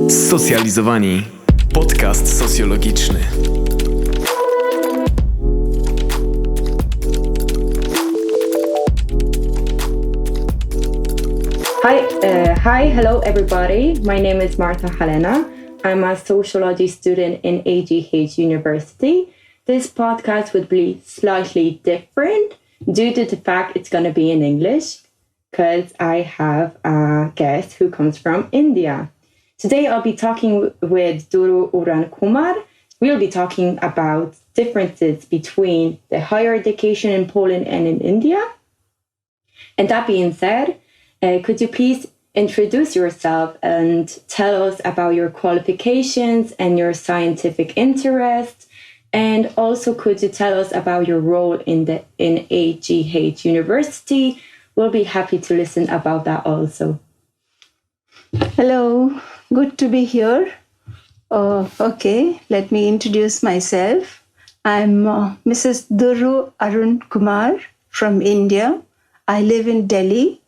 Zsocjalizowani. Podcast socjologiczny. Hello everybody. My name is Marta Halena. I'm a sociology student in AGH University. This podcast would be slightly different due to the fact it's going to be in English because I have a guest who comes from India. Today I'll be talking with Duru Arun-Kumar. We'll be talking about differences between the higher education in Poland and in India. And that being said, could you please introduce yourself and tell us about your qualifications and your scientific interests? And also, could you tell us about your role in AGH University? We'll be happy to listen about that also. Hello, good to be here. Okay, let me introduce myself. I'm Mrs. Duru Arun-Kumar from India. I live in Delhi.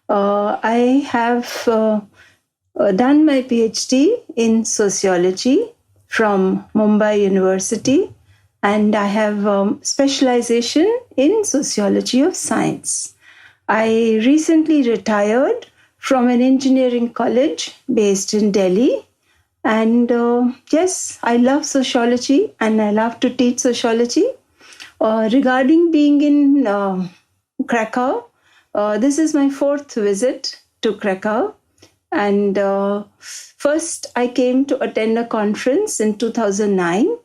I have done my PhD in sociology from Mumbai University, and I have specialization in sociology of science. I recently retired from an engineering college based in Delhi, and yes, I love sociology and I love to teach sociology. Regarding being in Krakow, this is my fourth visit to Krakow, and first I came to attend a conference in 2009,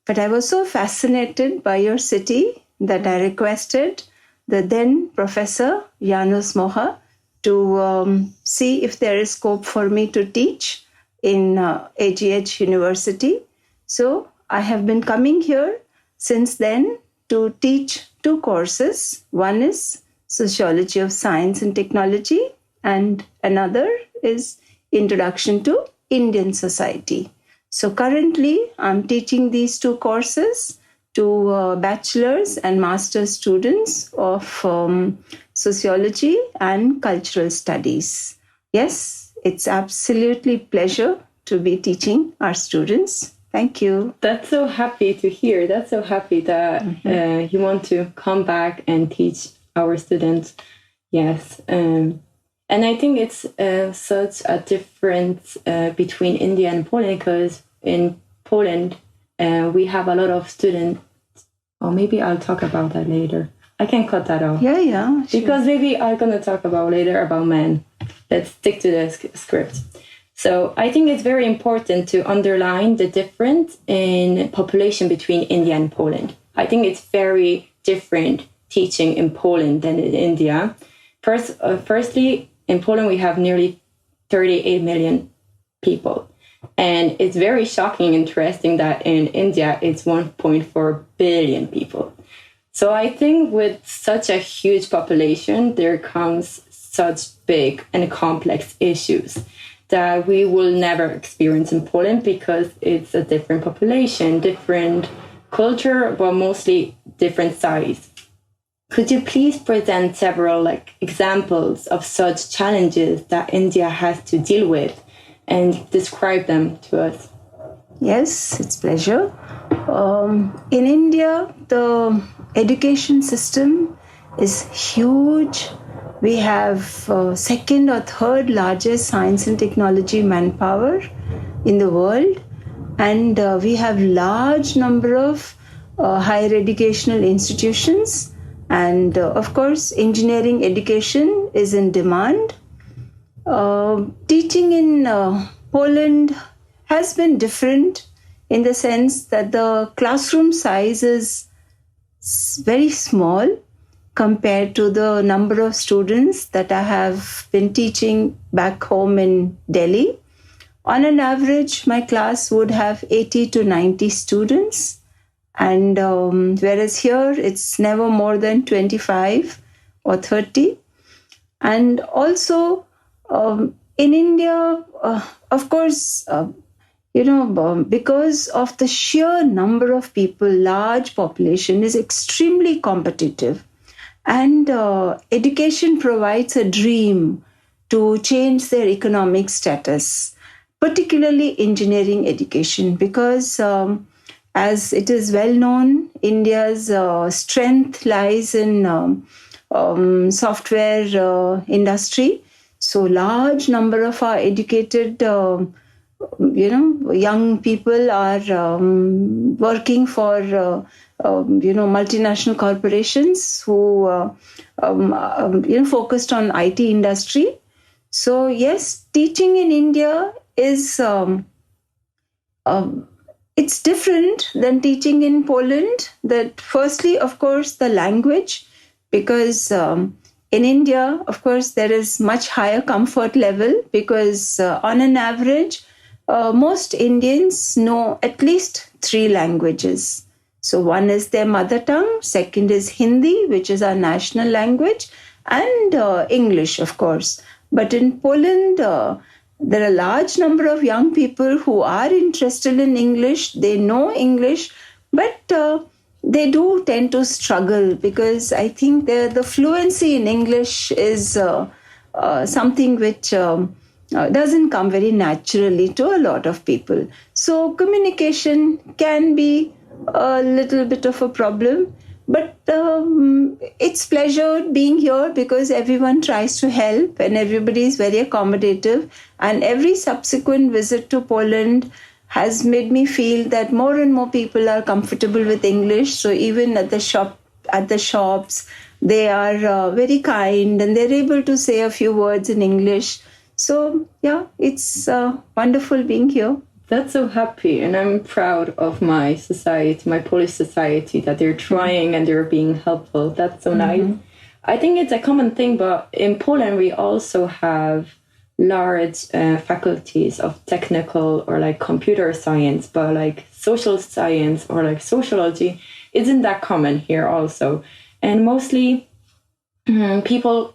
but I was so fascinated by your city that I requested the then Professor Janusz Moha to see if there is scope for me to teach in AGH University. So I have been coming here since then to teach two courses. One is Sociology of Science and Technology, and another is Introduction to Indian Society. So currently, I'm teaching these two courses to bachelor's and master's students of sociology and cultural studies. Yes, it's absolutely pleasure to be teaching our students. Thank you. That's so happy to hear. That's so happy that you want to come back and teach our students. Yes. And I think it's such a difference between India and Poland, because in Poland, we have a lot of students, or maybe I'll talk about that later. I can cut that off. Yeah. Sure. Because maybe I'm going to talk about later about men. Let's stick to the script. So I think it's very important to underline the difference in population between India and Poland. I think it's very different teaching in Poland than in India. Firstly, in Poland, we have nearly 38 million people. And it's very shocking and interesting that in India, it's 1.4 billion people. So I think with such a huge population, there comes such big and complex issues that we will never experience in Poland, because it's a different population, different culture, but mostly different size. Could you please present several examples of such challenges that India has to deal with and describe them to us? Yes, it's pleasure. In India, the education system is huge. We have second or third largest science and technology manpower in the world, and we have large number of higher educational institutions. And of course, engineering education is in demand. Teaching in Poland has been different in the sense that the classroom size is very small compared to the number of students that I have been teaching back home in Delhi. On an average, my class would have 80 to 90 students. And whereas here, it's never more than 25 or 30. And also, in India, of course, because of the sheer number of people, large population is extremely competitive. And education provides a dream to change their economic status, particularly engineering education, because as it is well known, India's strength lies in software industry. So large number of our educated young people are working for multinational corporations who focused on IT industry. So yes, teaching in India is it's different than teaching in Poland. That firstly, of course, the language, because in India, of course, there is much higher comfort level because on an average, most Indians know at least 3 languages. So one is their mother tongue, second is Hindi, which is our national language, and English, of course. But in Poland, there are a large number of young people who are interested in English. They know English, but they do tend to struggle because I think the fluency in English is something which doesn't come very naturally to a lot of people. So communication can be a little bit of a problem, but it's pleasure being here because everyone tries to help and everybody is very accommodative. And every subsequent visit to Poland has made me feel that more and more people are comfortable with English. So even at the shops, they are very kind and they're able to say a few words in English. So yeah, it's wonderful being here. That's so happy, and I'm proud of my society, my Polish society, that they're trying and they're being helpful. That's so nice. I think it's a common thing, but in Poland we also have large faculties of technical or like computer science, but like social science or like sociology isn't that common here also. And mostly people,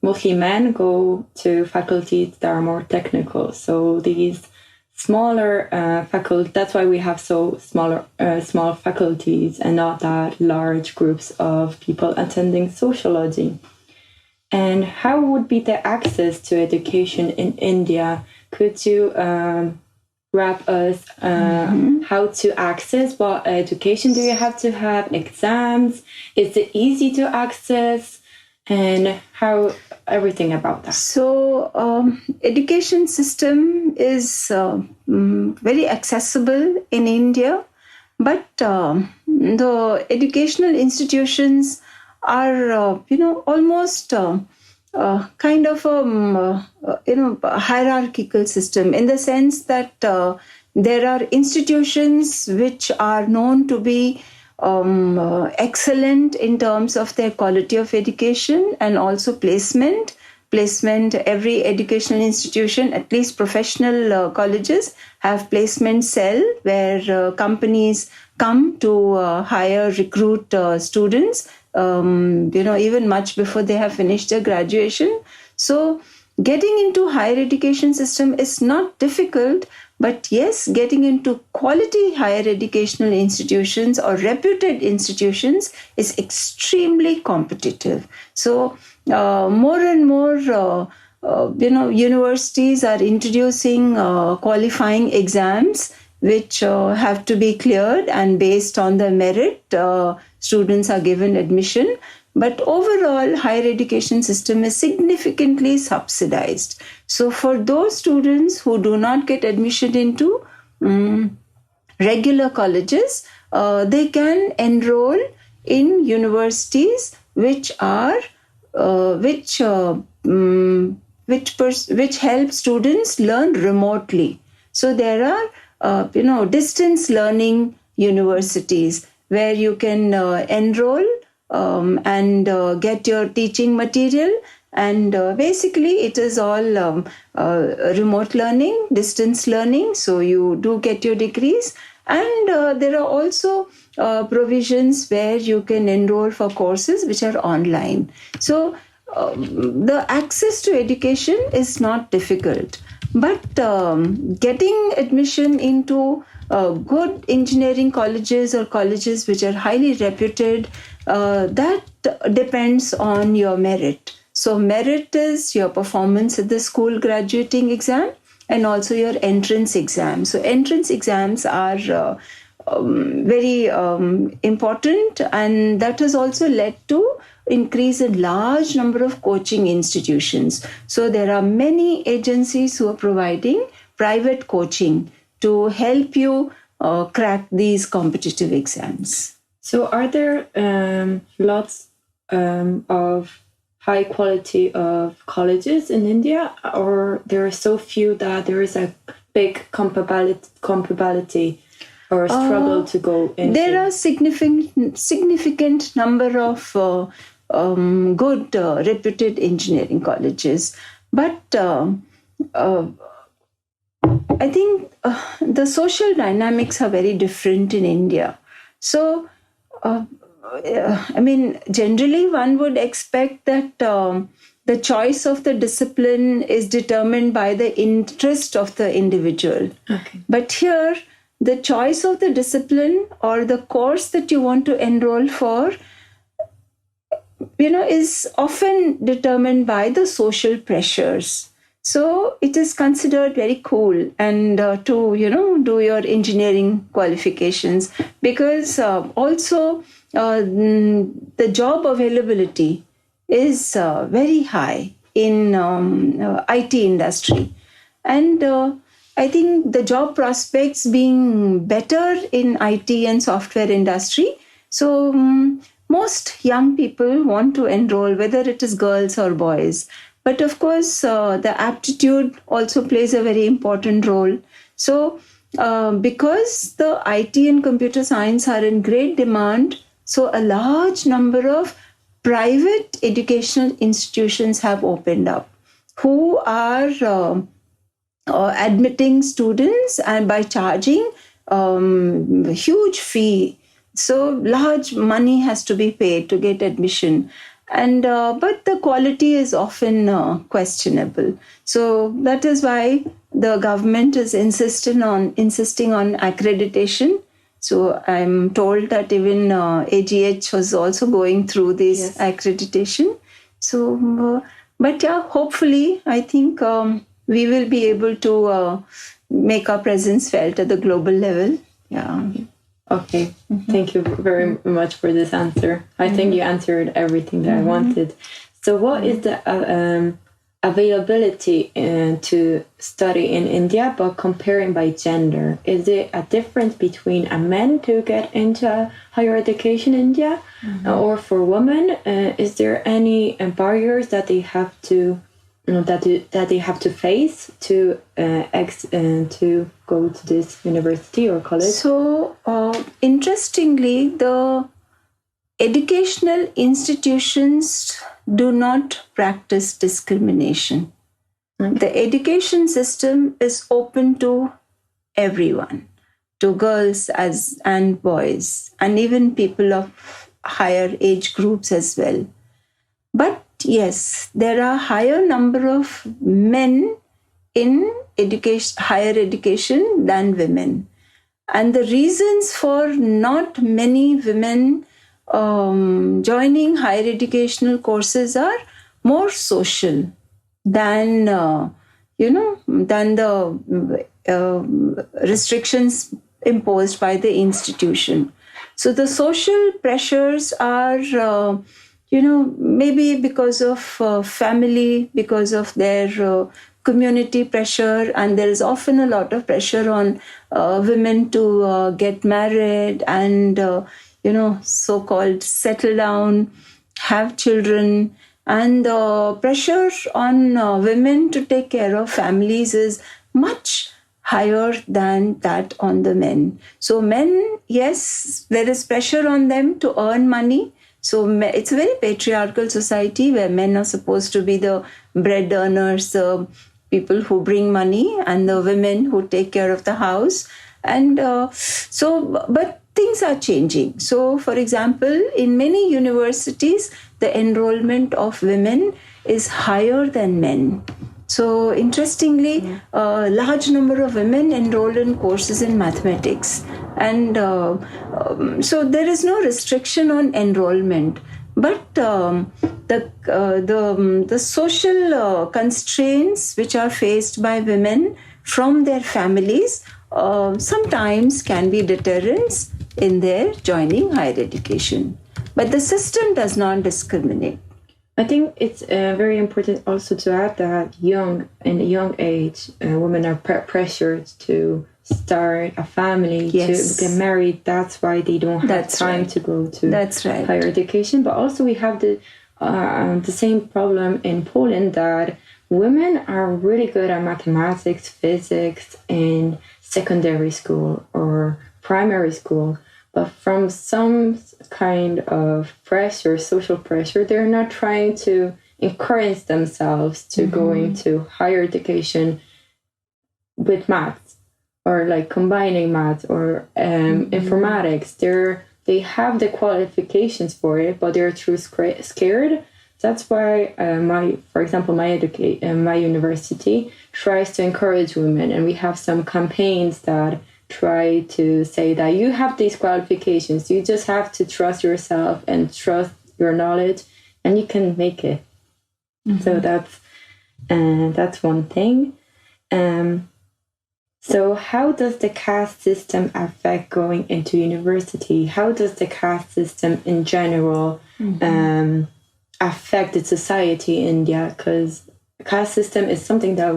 mostly men, go to faculties that are more technical. So these smaller faculty. That's why we have so small faculties and not that large groups of people attending sociology. And how would be the access to education in India? Could you wrap us how to access? What education do you have to have? Exams? Is it easy to access? And how everything about that? So education system is very accessible in India, but the educational institutions are almost kind of a hierarchical system, in the sense that there are institutions which are known to be excellent in terms of their quality of education and also placement. Every educational institution, at least professional colleges, have placement cell where companies come to recruit students, even much before they have finished their graduation. So getting into higher education system is not difficult, but yes, getting into quality higher educational institutions or reputed institutions is extremely competitive. So more and more, universities are introducing qualifying exams which have to be cleared, and based on the merit, students are given admission. But overall, higher education system is significantly subsidized. So for those students who do not get admission into regular colleges, they can enroll in universities which help students learn remotely. So there are distance learning universities where you can enroll and get your teaching material, and basically it is all remote learning, distance learning, so you do get your degrees. And there are also provisions where you can enroll for courses which are online. So the access to education is not difficult, but getting admission into good engineering colleges or colleges which are highly reputed, that depends on your merit. So merit is your performance at the school graduating exam and also your entrance exam. So entrance exams are very important, and that has also led to increase in large number of coaching institutions. So there are many agencies who are providing private coaching to help you crack these competitive exams. So are there lots of high quality of colleges in India, or there are so few that there is a big comparability or a struggle to go into? There are significant number of good reputed engineering colleges, but I think the social dynamics are very different in India. So, generally one would expect that the choice of the discipline is determined by the interest of the individual. Okay. But here, the choice of the discipline or the course that you want to enroll for, is often determined by the social pressures. So it is considered very cool and to, do your engineering qualifications, because also the job availability is very high in IT industry. And I think the job prospects being better in IT and software industry. So most young people want to enroll, whether it is girls or boys. But of course, the aptitude also plays a very important role. So because the IT and computer science are in great demand, so a large number of private educational institutions have opened up who are admitting students and by charging huge fee. So large money has to be paid to get admission. And but the quality is often questionable. So that is why the government is insisting on accreditation. So I'm told that even AGH was also going through this accreditation. So, but yeah, hopefully, I think we will be able to make our presence felt at the global level. Yeah. Okay, Thank you very much for this answer. I think you answered everything that I wanted. So what is the availability to study in India, but comparing by gender? Is it a difference between a man to get into higher education in India, or for women? Is there any barriers that they have to that they have to face to go to this university or college? So, interestingly, the educational institutions do not practice discrimination. Okay. The education system is open to everyone, to girls and boys, and even people of higher age groups as well. But yes, there are higher number of men in higher education than women. And the reasons for not many women joining higher educational courses are more social than the restrictions imposed by the institution. So the social pressures are maybe because of family, because of their community pressure, and there is often a lot of pressure on women to get married and, so-called settle down, have children. And the pressure on women to take care of families is much higher than that on the men. So men, yes, there is pressure on them to earn money. So it's a very patriarchal society where men are supposed to be the bread earners, the people who bring money, and the women who take care of the house. And but things are changing. So, for example, in many universities, the enrollment of women is higher than men. So, interestingly, a large number of women enrolled in courses in mathematics. And so there is no restriction on enrollment. But the social constraints which are faced by women from their families sometimes can be deterrents in their joining higher education. But the system does not discriminate. I think it's very important also to add that in a young age, women are pressured to start a family, Yes. to get married. That's why they don't have That's time right. to go to That's right. higher education. But also we have the same problem in Poland, that women are really good at mathematics, physics in secondary school or primary school. But from some kind of pressure, social pressure, they're not trying to encourage themselves to go into higher education with maths, or like combining maths or informatics. They have the qualifications for it, but they're too scared. That's why for example, my university tries to encourage women, and we have some campaigns that try to say that you have these qualifications. You just have to trust yourself and trust your knowledge, and you can make it. So that's one thing. So how does the caste system affect going into university? How does the caste system in general affect the society in India? Because caste system is something that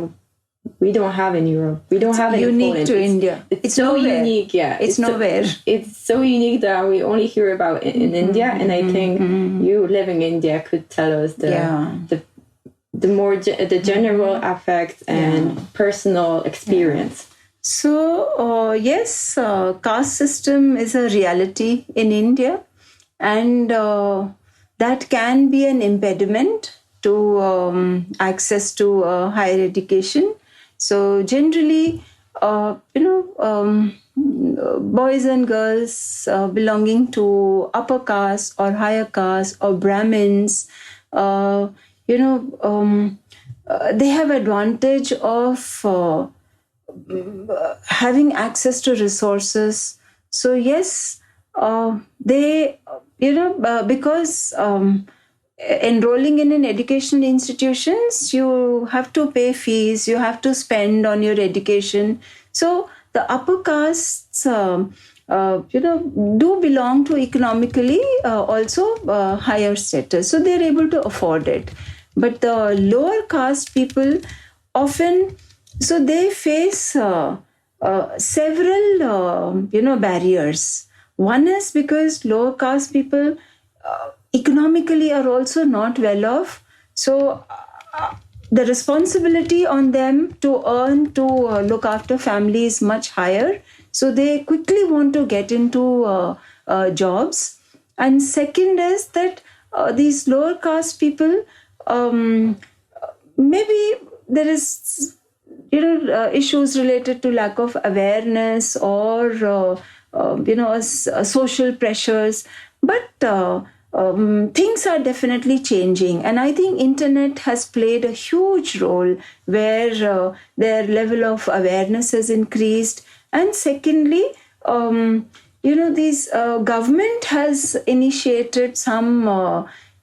we don't have in Europe. We don't have it in Poland. Unique to India. It's so nowhere. unique, yeah. It's nowhere. It's so unique that we only hear about it in India, and I think you living in India could tell us the general effect and personal experience. So, yes, caste system is a reality in India, and that can be an impediment to access to higher education. So generally, boys and girls belonging to upper caste or higher caste or Brahmins, they have advantage of having access to resources. So yes, they, because enrolling in an educational institutions, you have to pay fees, you have to spend on your education. So the upper castes, do belong to economically also higher status. So they're able to afford it. But the lower caste people often, so they face several, barriers. One is because lower caste people economically are also not well off. So the responsibility on them to earn, to look after family is much higher. So they quickly want to get into jobs. And second is that these lower caste people, maybe there is issues related to lack of awareness or social pressures, but things are definitely changing, and I think internet has played a huge role where their level of awareness has increased. And secondly, these government has initiated some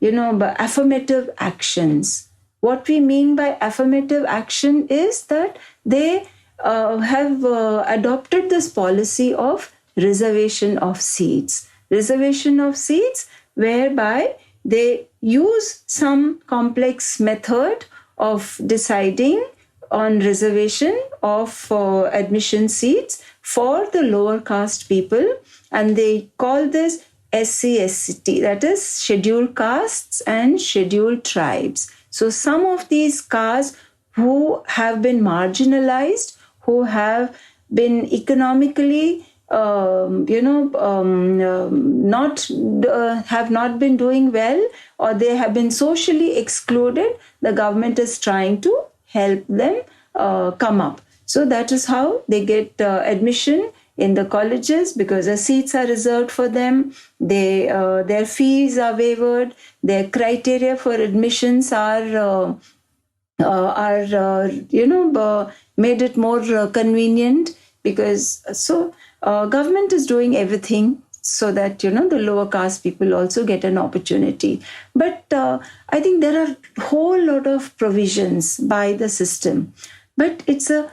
affirmative actions. What we mean by affirmative action is that they have adopted this policy of reservation of seats. Reservation of seats whereby they use some complex method of deciding on reservation of admission seats for the lower caste people. And they call this SC/ST, that is scheduled castes and scheduled tribes. So some of these castes who have been marginalized, who have been economically have not been doing well, or they have been socially excluded, the government is trying to help them come up. So that is how they get admission in the colleges, because the seats are reserved for them. Their fees are waived. Their criteria for admissions are made it more convenient, because government is doing everything so that, the lower caste people also get an opportunity. But I think there are a whole lot of provisions by the system. But it's a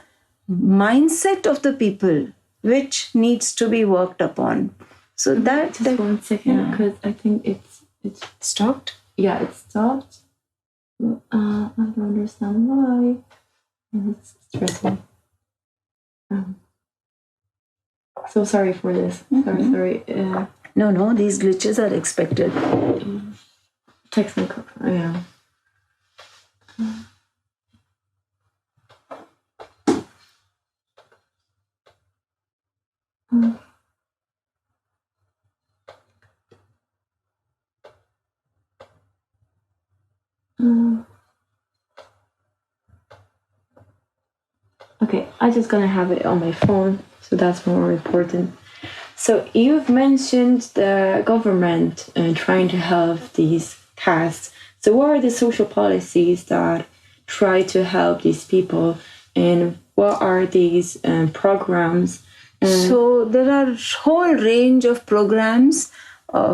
mindset of the people which needs to be worked upon. So that... Just 1 second, because I think it's Stopped? Yeah, it stopped. I don't understand why. It's stressful. So sorry for this. Sorry. No, these glitches are expected. Technical, yeah. Okay, I'm just gonna have it on my phone, so that's more important. So you've mentioned the government trying to help these castes. So what are the social policies that try to help these people, and what are these programs? So there are a whole range of programs.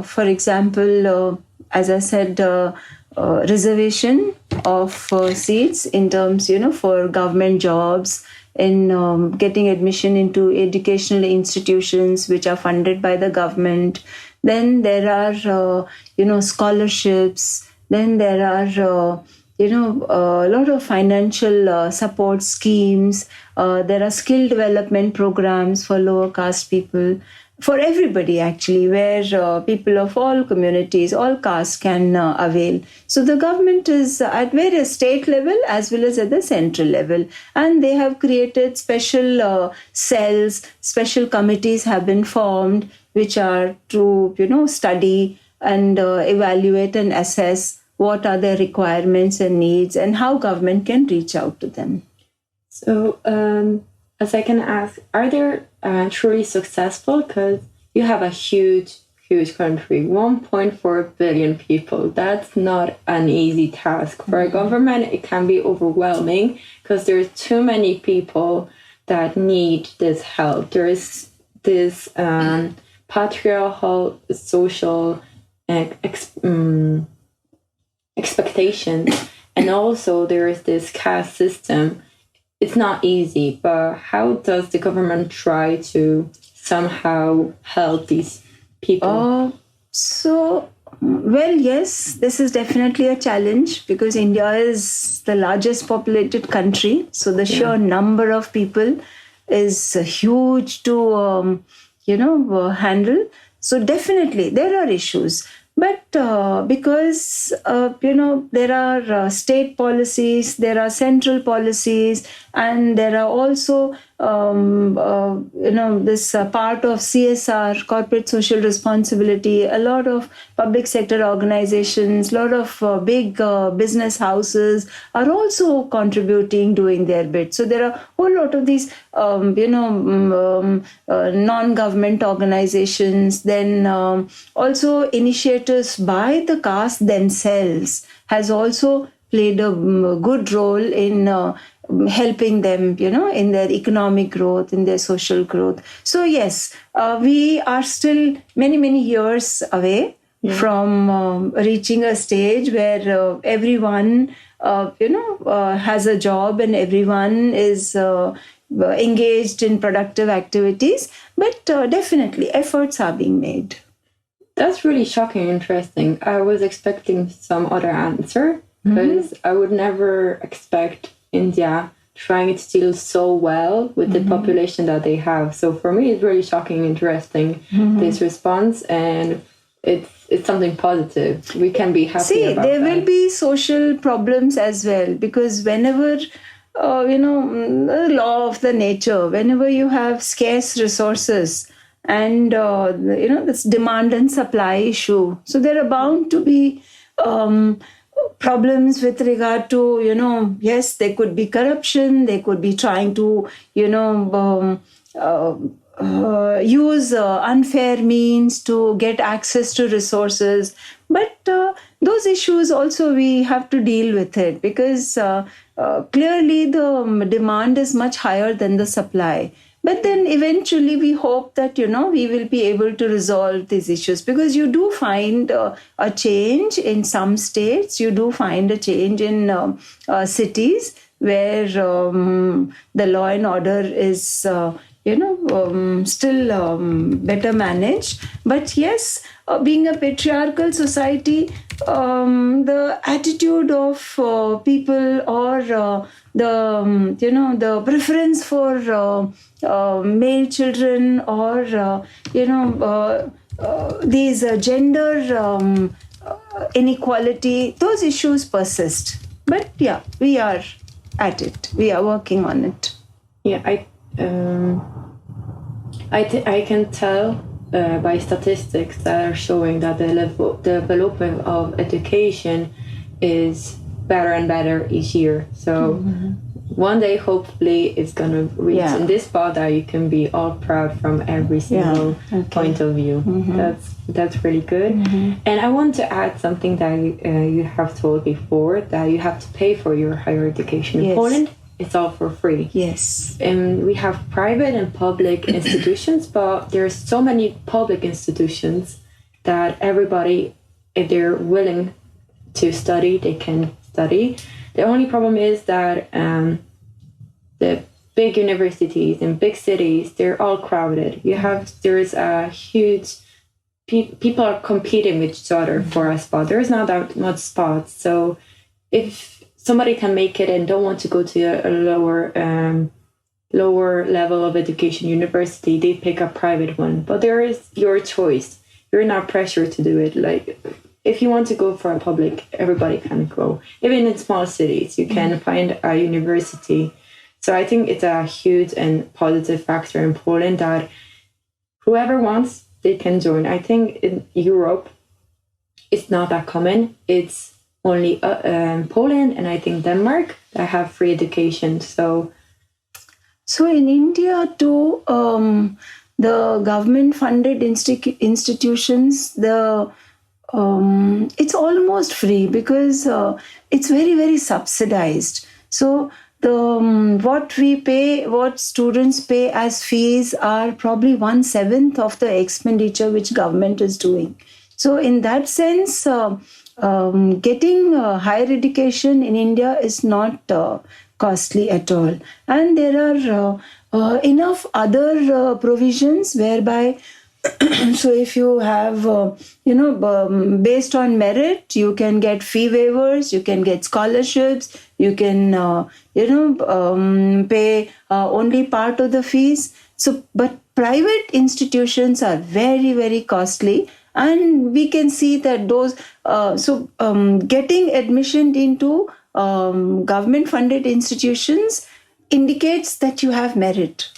For example, as I said, reservation of seats in terms, for government jobs, in getting admission into educational institutions which are funded by the government. Then there are, scholarships. Then there are, a lot of financial support schemes. There are skill development programs for lower caste people, for everybody actually, where people of all communities, all castes can avail. So the government is at various state level as well as at the central level. And they have created special cells, special committees have been formed, which are to, study and evaluate and assess what are their requirements and needs and how government can reach out to them. So, as I can ask, are they truly successful? Because you have a huge country, 1.4 billion people. That's not an easy task. For a government, it can be overwhelming because there's too many people that need this help. There is this patriarchal social expectations, and also there is this caste system. It's not easy, but how does the government try to somehow help these people? Yes, this is definitely a challenge because India is the largest populated country. So the sheer number of people is huge to, handle. So definitely there are issues. But because, there are state policies, there are central policies, and there are also, this part of CSR, corporate social responsibility, a lot of public sector organizations, a lot of big business houses are also contributing, doing their bit. So there are a whole lot of these, non-government organizations, then also initiatives by the caste themselves has also played a good role in helping them, in their economic growth, in their social growth. So yes, we are still many, many years away from reaching a stage where everyone, has a job and everyone is engaged in productive activities. But definitely efforts are being made. That's really shocking and interesting. I was expecting some other answer because I would never expect India trying to deal so well with the population that they have. So for me, it's really shocking and interesting, this response, and it's something positive. We can be happy about there that. will be social problems as well, because whenever, the law of the nature, whenever you have scarce resources and, this demand and supply issue, so there are bound to be problems with regard to, yes, there could be corruption, they could be trying to, use unfair means to get access to resources. But those issues also we have to deal with it, because clearly the demand is much higher than the supply. But then eventually we hope that, we will be able to resolve these issues, because you do find a change in some states. You do find a change in cities where the law and order is, still better managed. But yes, being a patriarchal society, the attitude of people, or the preference for male children, or these gender inequality, those issues persist. But yeah, we are at it. We are working on it. Yeah, I can tell by statistics that are showing that the development of education is better and better each year. So one day, hopefully, it's going to reach in this spot that you can be all proud from every single point of view. That's really good. And I want to add something that you have told before, that you have to pay for your higher education. In Poland, it's all for free. Yes. And we have private and public institutions, but there's so many public institutions that everybody, if they're willing to study, they can study. The only problem is that the big universities in big cities, they're all crowded. There's a huge, people are competing with each other for a spot. There's not that much spots. So if somebody can make it and don't want to go to a lower level of education university, they pick a private one. But there is your choice. You're not pressured to do it. Like, if you want to go for a public, everybody can go. Even in small cities, you can find a university. So I think it's a huge and positive factor in Poland that whoever wants, they can join. I think in Europe, it's not that common. It's only Poland and I think Denmark that have free education. So in India too, the government-funded institutions, it's almost free, because it's very, very subsidized. So what students pay as fees are probably 1/7 of the expenditure which government is doing. So in that sense, getting higher education in India is not costly at all. And there are enough other provisions whereby so if you have, based on merit, you can get fee waivers, you can get scholarships, you can, pay only part of the fees. So, but private institutions are very, very costly. And we can see that those, getting admission into government-funded institutions indicates that you have merit.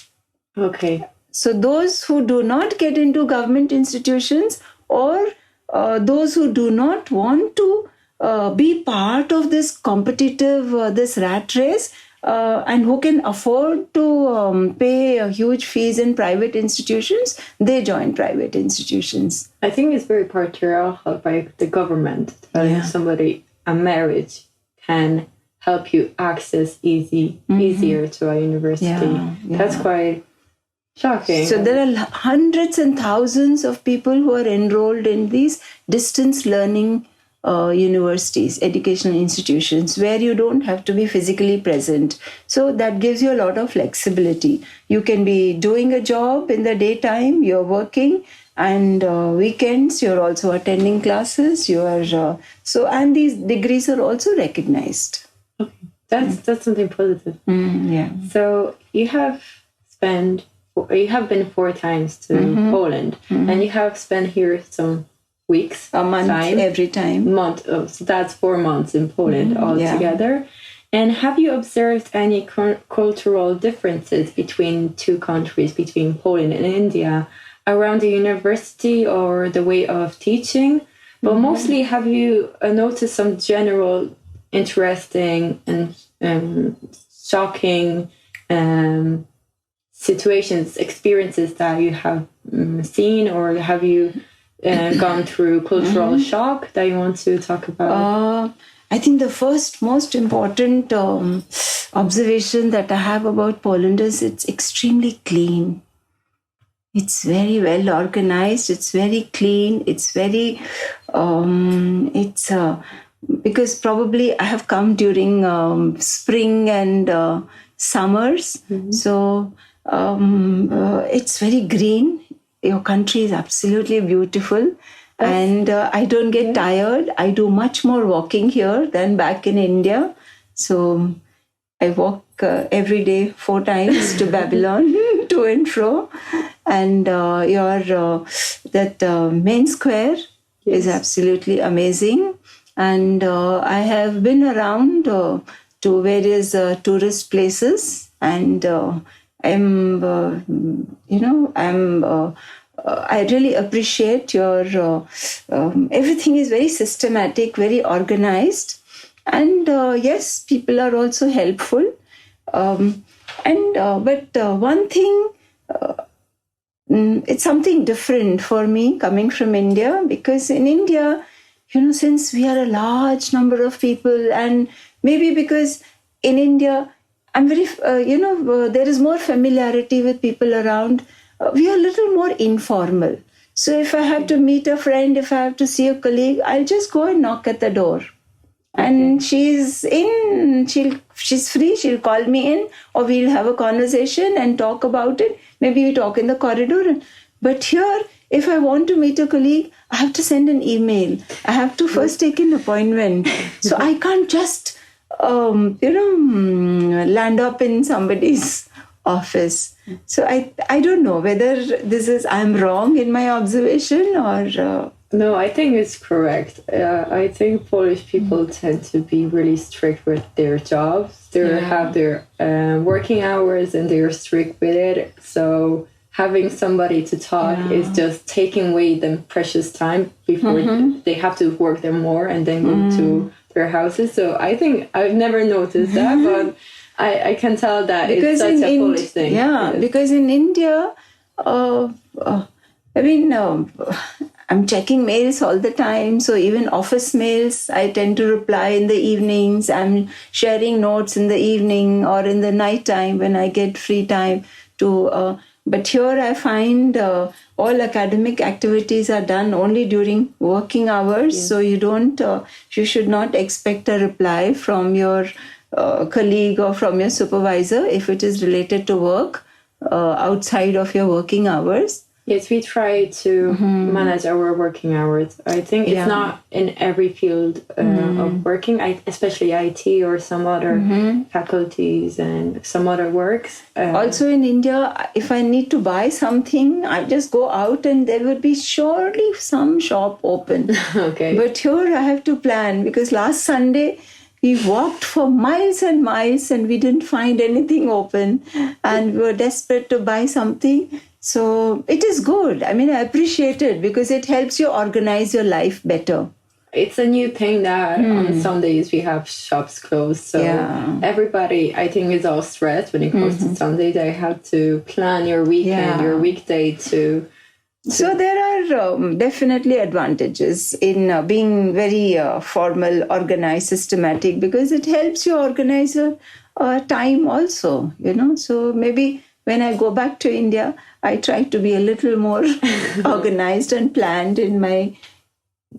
Okay. So those who do not get into government institutions, or those who do not want to be part of this competitive, this rat race, and who can afford to pay huge fees in private institutions, they join private institutions. I think it's very patriarchal by the government telling somebody a marriage can help you access easier to a university. That's quite shocking. So there are hundreds and thousands of people who are enrolled in these distance learning universities, educational institutions, where you don't have to be physically present. So that gives you a lot of flexibility. You can be doing a job in the daytime, you're working, and weekends you're also attending classes. You are and these degrees are also recognized. Okay, that's something positive. So you have been 4 times to Poland, and you have spent here some weeks, a month every time. So that's 4 months in Poland altogether. And have you observed any cultural differences between two countries, between Poland and India, around the university or the way of teaching? But mostly, have you noticed some general interesting and shocking situations, experiences that you have seen, or have you gone through cultural shock that you want to talk about? I think the first most important observation that I have about Poland is it's extremely clean. It's very well organized. It's very clean. It's very, because probably I have come during spring and summers. So it's very green. Your country is absolutely beautiful. And I don't get tired. I do much more walking here than back in India. So I walk every day 4 times to Babylon, to and fro. And that main square is absolutely amazing. And I have been around to various tourist places, and I really appreciate your everything is very systematic, very organized, and yes, people are also helpful. But one thing, it's something different for me coming from India, because in India, since we are a large number of people, and maybe because in India, I'm very, there is more familiarity with people around. We are a little more informal. So if I have to meet a friend, if I have to see a colleague, I'll just go and knock at the door. And she's free, she'll call me in, or we'll have a conversation and talk about it. Maybe we talk in the corridor. But here, if I want to meet a colleague, I have to send an email. I have to first take an appointment. So I can't just, land up in somebody's office. So I don't know whether I'm wrong in my observation or... No, I think it's correct. I think Polish people tend to be really strict with their jobs. They have their working hours and they're strict with it. So having somebody to talk is just taking away the precious time before they have to work there more and then go to their houses. So I think I've never noticed that, but I can tell that because it's such a Polish thing. Yeah, because in India, I'm checking mails all the time. So even office mails, I tend to reply in the evenings. I'm sharing notes in the evening or in the night time when I get free time to... but here I find all academic activities are done only during working hours. Yes. So you should not expect a reply from your colleague or from your supervisor if it is related to work outside of your working hours. Yes, we try to manage our working hours. I think it's not in every field of working, especially IT or some other faculties and some other works. Also in India, if I need to buy something, I just go out and there would be surely some shop open. Okay. But here I have to plan, because last Sunday we walked for miles and miles and we didn't find anything open and we were desperate to buy something. So it is good. I mean, I appreciate it because it helps you organize your life better. It's a new thing that on Sundays we have shops closed. So everybody, I think, is all stressed when it comes to Sunday. They have to plan your weekend, your weekday to... So there are definitely advantages in being very formal, organized, systematic, because it helps you organize your time also, So maybe when I go back to India, I try to be a little more organized and planned in my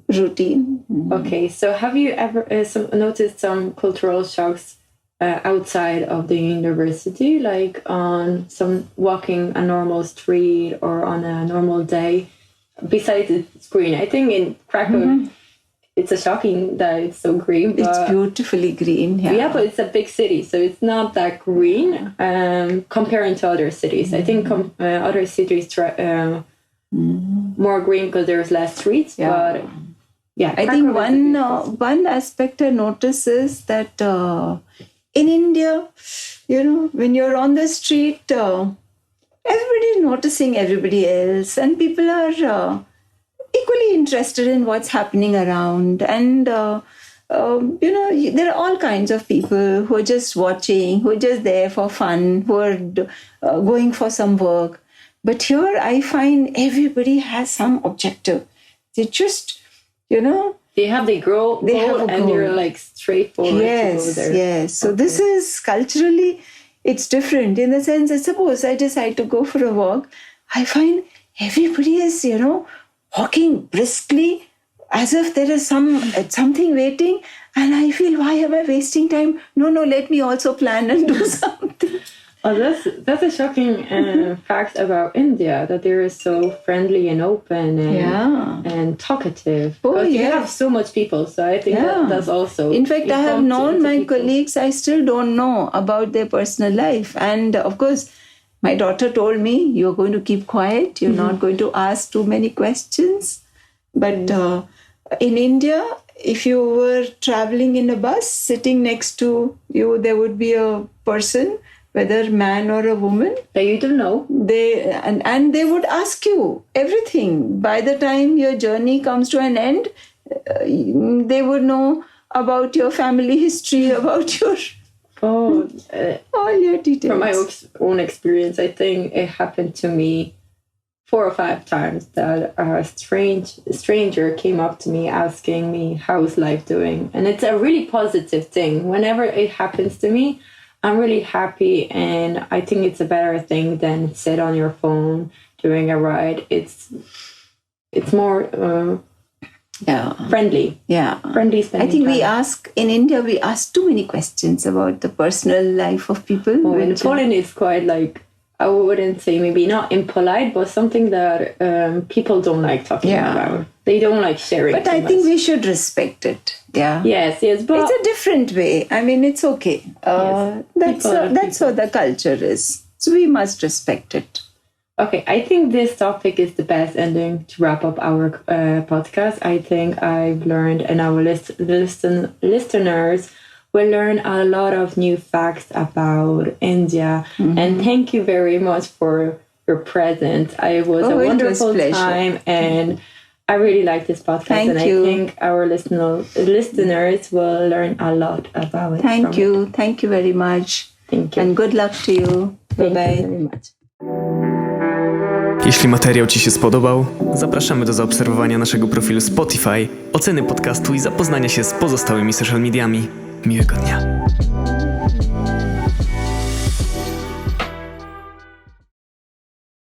routine. Okay, so have you ever noticed some cultural shocks outside of the university, like on some walking a normal street or on a normal day, besides it's green? I think in Krakow, it's a shocking that it's so green. But it's beautifully green, yeah, but it's a big city, so it's not that green comparing to other cities. I think other cities more green because there's less streets, but I think one aspect I notice is that in India, when you're on the street, everybody's noticing everybody else, and people are equally interested in what's happening around. And, there are all kinds of people who are just watching, who are just there for fun, who are going for some work. But here I find everybody has some objective. They just, They have the goal and they're like straightforward to go there. Yes. So this is culturally, it's different in the sense that suppose I decide to go for a walk, I find everybody is, walking briskly as if there is something waiting, and I feel, why am I wasting time? No, let me also plan and do something. Oh, that's a shocking fact about India, that they're so friendly and open and talkative. Because you have so much people, so I think that's also... In fact, I have known my colleagues, I still don't know about their personal life. And of course, my daughter told me, you're going to keep quiet, you're not going to ask too many questions. But in India, if you were traveling in a bus, sitting next to you, there would be a person, whether man or a woman, that you don't know. And they would ask you everything. By the time your journey comes to an end, they would know about your family history, about your all your details. From my own experience, I think it happened to me 4 or 5 times that a stranger came up to me asking me, how's life doing? And it's a really positive thing. Whenever it happens to me, I'm really happy, and I think it's a better thing than sit on your phone during a ride. It's more friendly. Yeah. Friendly spending I think time. in India, we ask too many questions about the personal life of people. Oh, in Poland, it's quite like, I wouldn't say maybe not impolite, but something that people don't like talking about. They don't like sharing. But I think we should respect it. Yeah. Yes, but it's a different way. I mean, it's okay. That's how the culture is. So we must respect it. Okay, I think this topic is the best ending to wrap up our podcast. I think I've learned, and our listeners will learn a lot of new facts about India. And thank you very much for your presence. It was a wonderful time, and I really like this podcast. Thank you. I think our listeners will learn a lot about it. Thank you. Thank you very much. Thank you. And good luck to you. Thank Bye-bye. you very much. Jeśli materiał Ci się spodobał, zapraszamy do zaobserwowania naszego profilu Spotify, oceny podcastu i zapoznania się z pozostałymi social mediami. Miłego dnia.